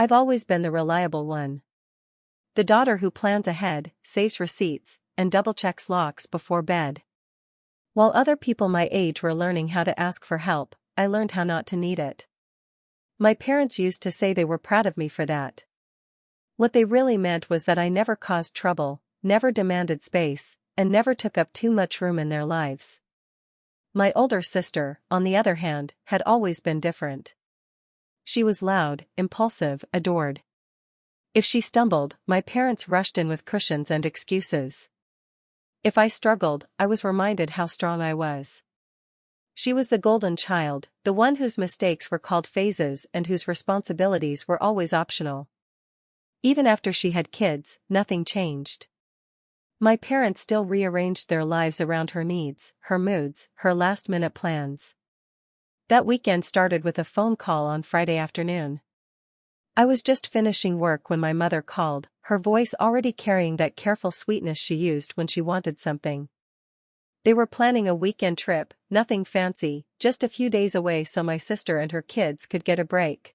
I've always been the reliable one. The daughter who plans ahead, saves receipts, and double-checks locks before bed. While other people my age were learning how to ask for help, I learned how not to need it. My parents used to say they were proud of me for that. What they really meant was that I never caused trouble, never demanded space, and never took up too much room in their lives. My older sister, on the other hand, had always been different. She was loud, impulsive, adored. If she stumbled, my parents rushed in with cushions and excuses. If I struggled, I was reminded how strong I was. She was the golden child, the one whose mistakes were called phases and whose responsibilities were always optional. Even after she had kids, nothing changed. My parents still rearranged their lives around her needs, her moods, her last-minute plans. That weekend started with a phone call on Friday afternoon. I was just finishing work when my mother called, her voice already carrying that careful sweetness she used when she wanted something. They were planning a weekend trip, nothing fancy, just a few days away so my sister and her kids could get a break.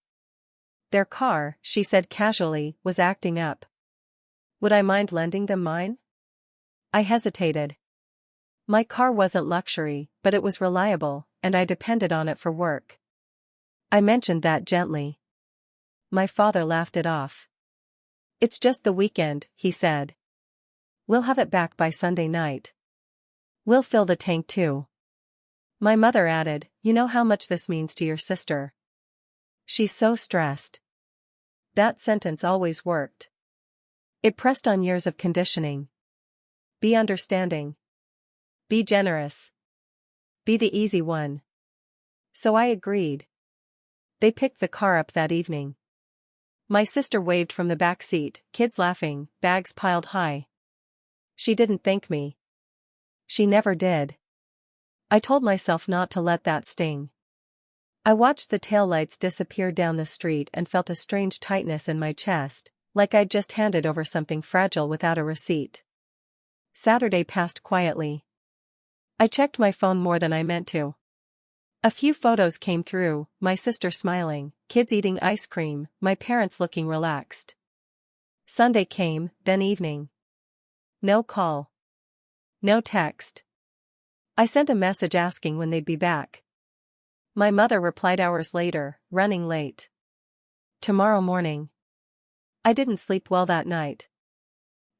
Their car, she said casually, was acting up. Would I mind lending them mine? I hesitated. My car wasn't luxury, but it was reliable, and I depended on it for work. I mentioned that gently. My father laughed it off. It's just the weekend, he said. We'll have it back by Sunday night. We'll fill the tank too. My mother added, you know how much this means to your sister. She's so stressed. That sentence always worked. It pressed on years of conditioning. Be understanding. Be generous. Be the easy one. So I agreed. They picked the car up that evening. My sister waved from the back seat, kids laughing, bags piled high. She didn't thank me. She never did. I told myself not to let that sting. I watched the taillights disappear down the street and felt a strange tightness in my chest, like I'd just handed over something fragile without a receipt. Saturday passed quietly. I checked my phone more than I meant to. A few photos came through, my sister smiling, kids eating ice cream, my parents looking relaxed. Sunday came, then evening. No call. No text. I sent a message asking when they'd be back. My mother replied hours later, running late. Tomorrow morning. I didn't sleep well that night.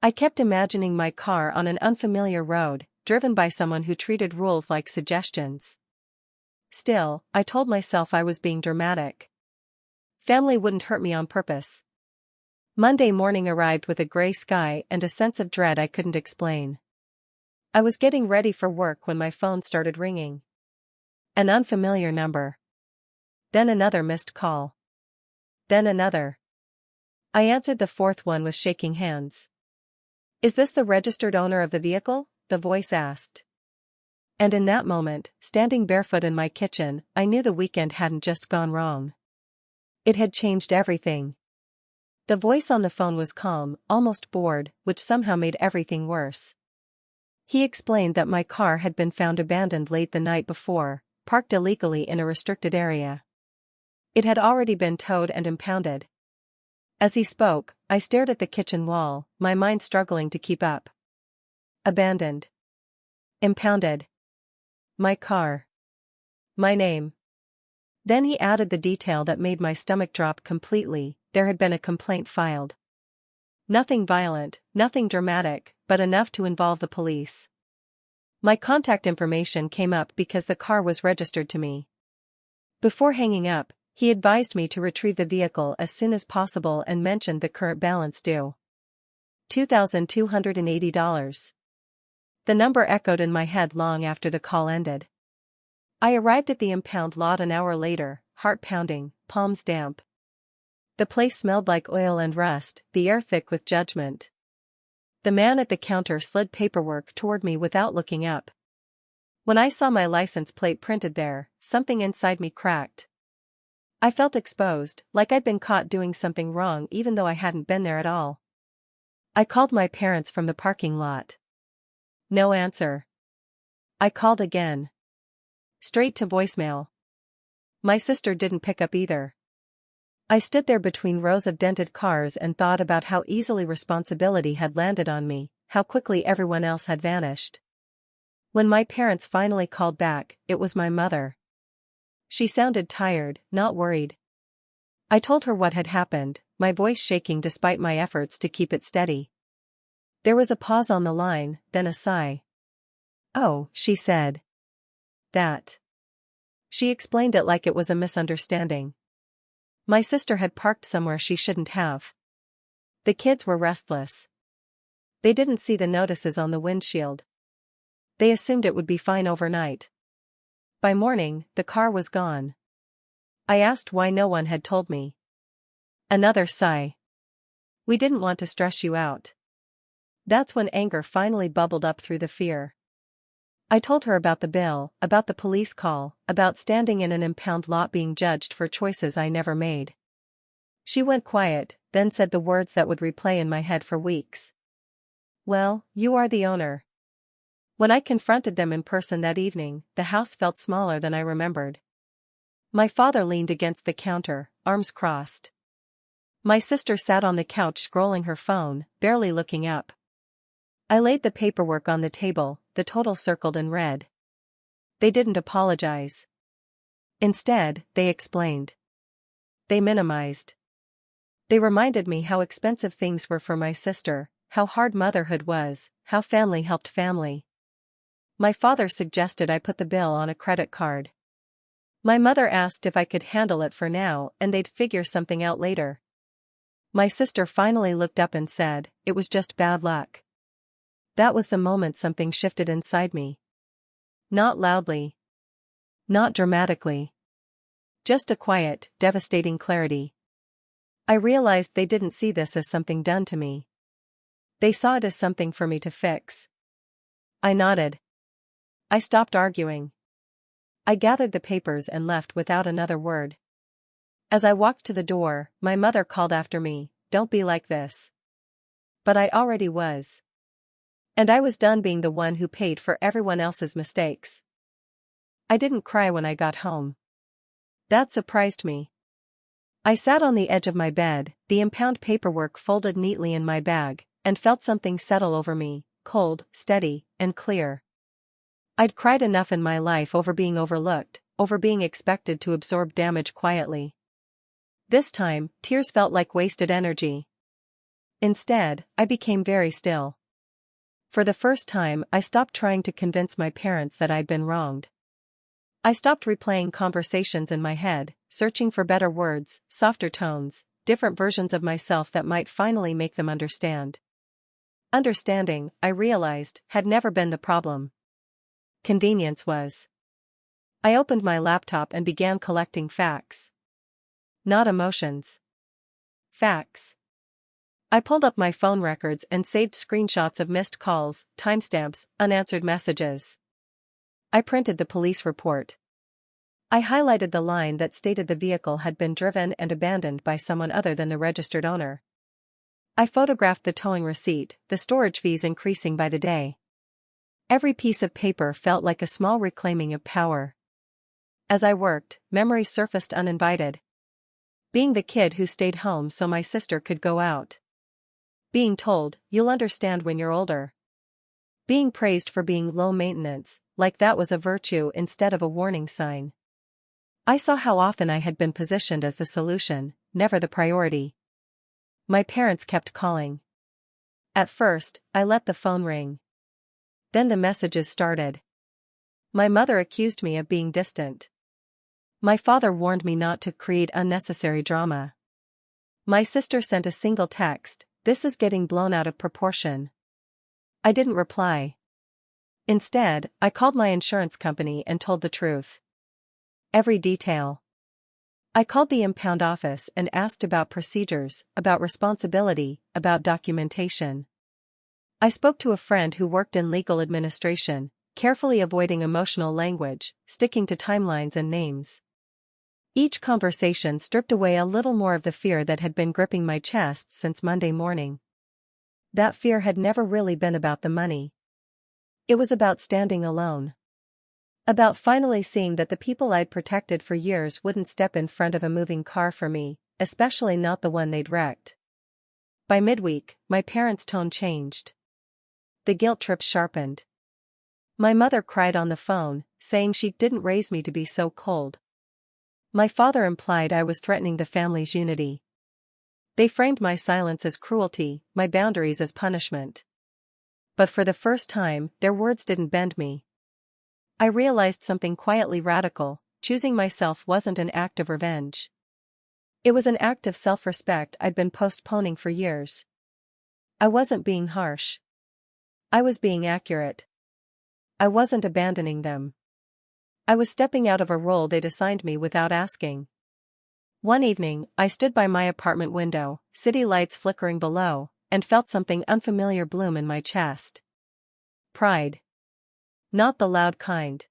I kept imagining my car on an unfamiliar road, driven by someone who treated rules like suggestions. Still, I told myself I was being dramatic. Family wouldn't hurt me on purpose. Monday morning arrived with a gray sky and a sense of dread I couldn't explain. I was getting ready for work when my phone started ringing. An unfamiliar number. Then another missed call. Then another. I answered the fourth one with shaking hands. Is this the registered owner of the vehicle? The voice asked. And in that moment, standing barefoot in my kitchen, I knew the weekend hadn't just gone wrong. It had changed everything. The voice on the phone was calm, almost bored, which somehow made everything worse. He explained that my car had been found abandoned late the night before, parked illegally in a restricted area. It had already been towed and impounded. As he spoke, I stared at the kitchen wall, my mind struggling to keep up. Abandoned. Impounded. My car. My name. Then he added the detail that made my stomach drop completely, there had been a complaint filed. Nothing violent, nothing dramatic, but enough to involve the police. My contact information came up because the car was registered to me. Before hanging up, he advised me to retrieve the vehicle as soon as possible and mentioned the current balance due. $2,280. The number echoed in my head long after the call ended. I arrived at the impound lot an hour later, heart pounding, palms damp. The place smelled like oil and rust, the air thick with judgment. The man at the counter slid paperwork toward me without looking up. When I saw my license plate printed there, something inside me cracked. I felt exposed, like I'd been caught doing something wrong even though I hadn't been there at all. I called my parents from the parking lot. No answer. I called again. Straight to voicemail. My sister didn't pick up either. I stood there between rows of dented cars and thought about how easily responsibility had landed on me, how quickly everyone else had vanished. When my parents finally called back, it was my mother. She sounded tired, not worried. I told her what had happened, my voice shaking despite my efforts to keep it steady. There was a pause on the line, then a sigh. "Oh," she said. "That." She explained it like it was a misunderstanding. My sister had parked somewhere she shouldn't have. The kids were restless. They didn't see the notices on the windshield. They assumed it would be fine overnight. By morning, the car was gone. I asked why no one had told me. Another sigh. "We didn't want to stress you out." That's when anger finally bubbled up through the fear. I told her about the bill, about the police call, about standing in an impound lot being judged for choices I never made. She went quiet, then said the words that would replay in my head for weeks. "Well, you are the owner." When I confronted them in person that evening, the house felt smaller than I remembered. My father leaned against the counter, arms crossed. My sister sat on the couch scrolling her phone, barely looking up. I laid the paperwork on the table, the total circled in red. They didn't apologize. Instead, they explained. They minimized. They reminded me how expensive things were for my sister, how hard motherhood was, how family helped family. My father suggested I put the bill on a credit card. My mother asked if I could handle it for now and they'd figure something out later. My sister finally looked up and said, "It was just bad luck." That was the moment something shifted inside me. Not loudly. Not dramatically. Just a quiet, devastating clarity. I realized they didn't see this as something done to me. They saw it as something for me to fix. I nodded. I stopped arguing. I gathered the papers and left without another word. As I walked to the door, my mother called after me, "Don't be like this." But I already was. And I was done being the one who paid for everyone else's mistakes. I didn't cry when I got home. That surprised me. I sat on the edge of my bed, the impound paperwork folded neatly in my bag, and felt something settle over me, cold, steady, and clear. I'd cried enough in my life over being overlooked, over being expected to absorb damage quietly. This time, tears felt like wasted energy. Instead, I became very still. For the first time, I stopped trying to convince my parents that I'd been wronged. I stopped replaying conversations in my head, searching for better words, softer tones, different versions of myself that might finally make them understand. Understanding, I realized, had never been the problem. Convenience was. I opened my laptop and began collecting facts. Not emotions. Facts. I pulled up my phone records and saved screenshots of missed calls, timestamps, unanswered messages. I printed the police report. I highlighted the line that stated the vehicle had been driven and abandoned by someone other than the registered owner. I photographed the towing receipt, the storage fees increasing by the day. Every piece of paper felt like a small reclaiming of power. As I worked, memories surfaced uninvited. Being the kid who stayed home so my sister could go out. Being told, "You'll understand when you're older." Being praised for being low maintenance, like that was a virtue instead of a warning sign. I saw how often I had been positioned as the solution, never the priority. My parents kept calling. At first, I let the phone ring. Then the messages started. My mother accused me of being distant. My father warned me not to create unnecessary drama. My sister sent a single text, "This is getting blown out of proportion." I didn't reply. Instead, I called my insurance company and told the truth. Every detail. I called the impound office and asked about procedures, about responsibility, about documentation. I spoke to a friend who worked in legal administration, carefully avoiding emotional language, sticking to timelines and names. Each conversation stripped away a little more of the fear that had been gripping my chest since Monday morning. That fear had never really been about the money. It was about standing alone. About finally seeing that the people I'd protected for years wouldn't step in front of a moving car for me, especially not the one they'd wrecked. By midweek, my parents' tone changed. The guilt trip sharpened. My mother cried on the phone, saying she didn't raise me to be so cold. My father implied I was threatening the family's unity. They framed my silence as cruelty, my boundaries as punishment. But for the first time, their words didn't bend me. I realized something quietly radical: choosing myself wasn't an act of revenge. It was an act of self-respect I'd been postponing for years. I wasn't being harsh. I was being accurate. I wasn't abandoning them. I was stepping out of a role they'd assigned me without asking. One evening, I stood by my apartment window, city lights flickering below, and felt something unfamiliar bloom in my chest. Pride. Not the loud kind.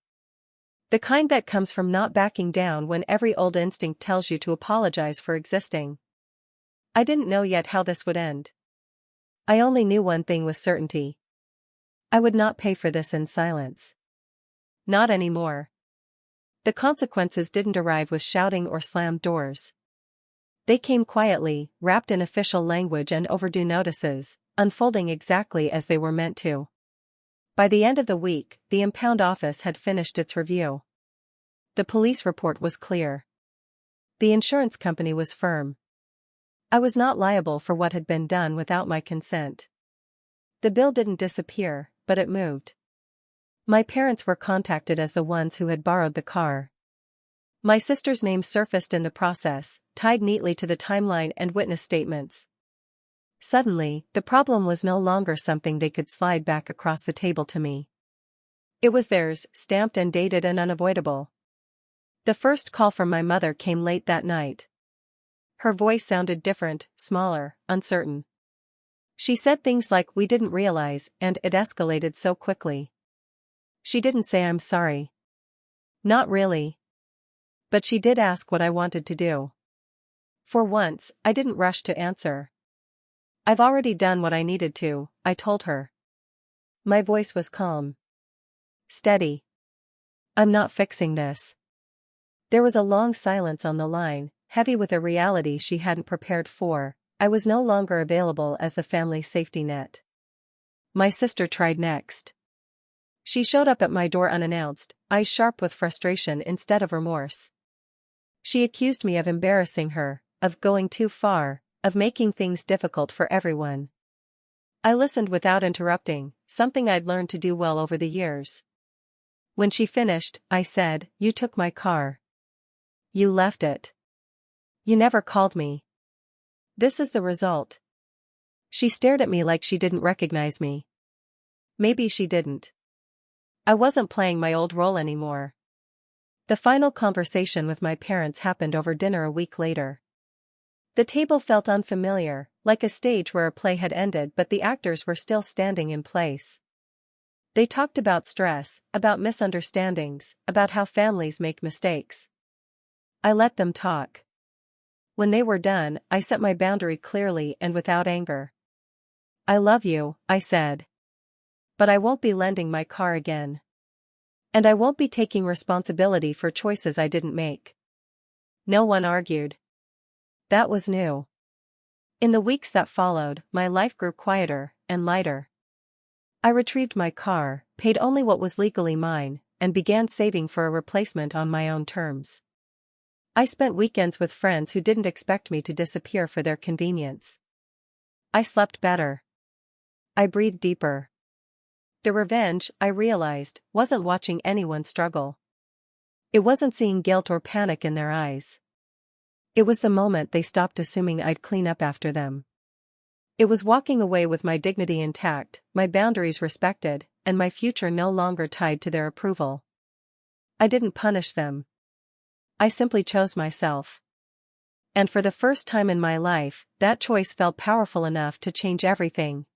The kind that comes from not backing down when every old instinct tells you to apologize for existing. I didn't know yet how this would end. I only knew one thing with certainty. I would not pay for this in silence. Not anymore. The consequences didn't arrive with shouting or slammed doors. They came quietly, wrapped in official language and overdue notices, unfolding exactly as they were meant to. By the end of the week, the impound office had finished its review. The police report was clear. The insurance company was firm. I was not liable for what had been done without my consent. The bill didn't disappear, but it moved. My parents were contacted as the ones who had borrowed the car. My sister's name surfaced in the process, tied neatly to the timeline and witness statements. Suddenly, the problem was no longer something they could slide back across the table to me. It was theirs, stamped and dated and unavoidable. The first call from my mother came late that night. Her voice sounded different, smaller, uncertain. She said things like "we didn't realize," and "it escalated so quickly." She didn't say "I'm sorry." Not really. But she did ask what I wanted to do. For once, I didn't rush to answer. "I've already done what I needed to," I told her. My voice was calm. Steady. "I'm not fixing this." There was a long silence on the line, heavy with a reality she hadn't prepared for. I was no longer available as the family safety net. My sister tried next. She showed up at my door unannounced, eyes sharp with frustration instead of remorse. She accused me of embarrassing her, of going too far, of making things difficult for everyone. I listened without interrupting, something I'd learned to do well over the years. When she finished, I said, "You took my car. You left it. You never called me. This is the result." She stared at me like she didn't recognize me. Maybe she didn't. I wasn't playing my old role anymore. The final conversation with my parents happened over dinner a week later. The table felt unfamiliar, like a stage where a play had ended but the actors were still standing in place. They talked about stress, about misunderstandings, about how families make mistakes. I let them talk. When they were done, I set my boundary clearly and without anger. "I love you," I said. "But I won't be lending my car again. And I won't be taking responsibility for choices I didn't make." No one argued. That was new. In the weeks that followed, my life grew quieter and lighter. I retrieved my car, paid only what was legally mine, and began saving for a replacement on my own terms. I spent weekends with friends who didn't expect me to disappear for their convenience. I slept better. I breathed deeper. The revenge, I realized, wasn't watching anyone struggle. It wasn't seeing guilt or panic in their eyes. It was the moment they stopped assuming I'd clean up after them. It was walking away with my dignity intact, my boundaries respected, and my future no longer tied to their approval. I didn't punish them. I simply chose myself. And for the first time in my life, that choice felt powerful enough to change everything.